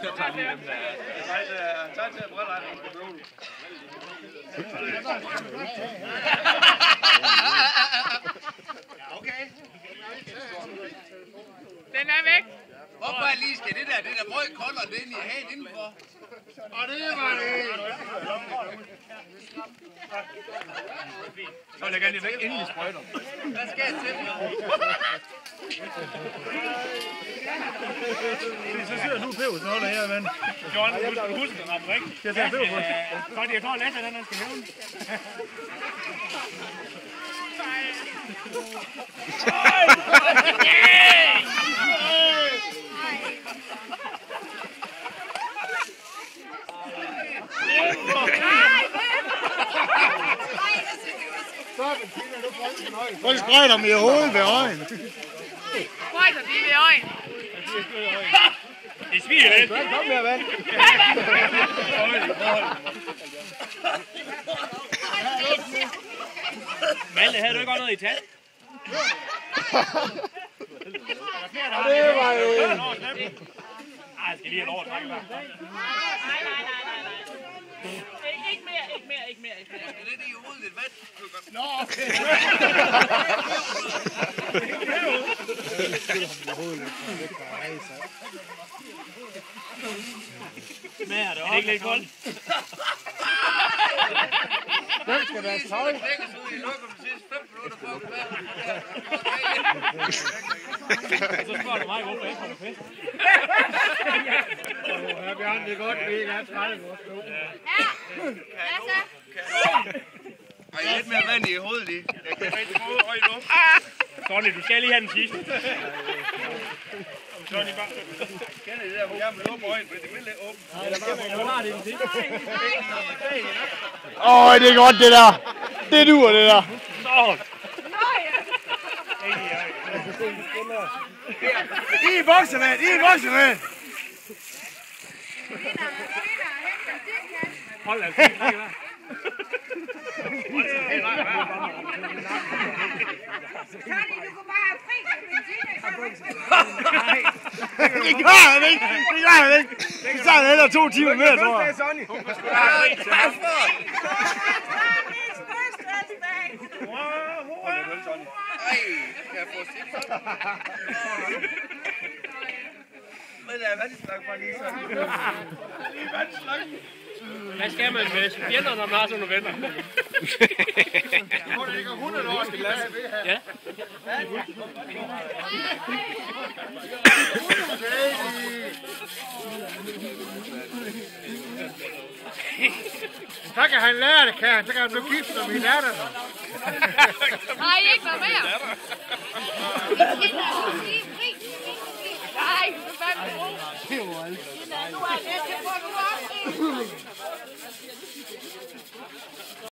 Jeg tager lige dem der. Tak til brillerne. Okay. Den er væk. Hvorfor jeg lige skal det der brød kolder den i hagen indenfor? Og det var det. Så lægger jeg det væk, inden vi sprøjter. Hvad skal jeg til? Så sidder du peber, så holder her, ven. John, husk at ramme rigtigt. Jeg tager peber på. Godt, jeg tror, Lasse, den skal hæve. Hvor sprøjter med hovedet ved øjen? Sprøjter de ved øjen? Det sviger lidt. Kom her, vand. Malte, havde du ikke godt noget i tand? Det var jo en. Ej, jeg skal lige have lov at trække dig. Nej. Ikke mere. Det er lidt i hovedet lidt vand. Nå, okay. Smager det ikke lidt koldt? Hvem skal være tøj? Det lægges ud i lukken de sidste 5 minutter for at være. Så spørger du mig, hvorfor jeg kommer fest. Ja, Bjørn, det er godt, vi er 30 år. Ej, lidt mere vand i hovedet lige. Jeg kan rigtig både øje i luft. Sonny, du skal lige have den sidste. Sonny, bare. Kender det der, hvor jeg vil åbne øjnene, for det vil ikke åbne. Åh, det er godt, det der. Det duer, det der. Så. I er boksemand, Hold da, det Det gør han ikke. Det tager hellere 2 timer mere, tror jeg. Ej, kan jeg få sit sådan? Men der er vandslag fra lige sådan. Hvad skal man med fjender, når man har sådan nogle venner? Hvor det ligger 100 år, skal lade ved her. Ja. Så kan han lære det, kan. Så kan han blive gift med min datter. Nej, ikke noget mere. Nej, du fandt det ro. Nu er det til, hvor du er.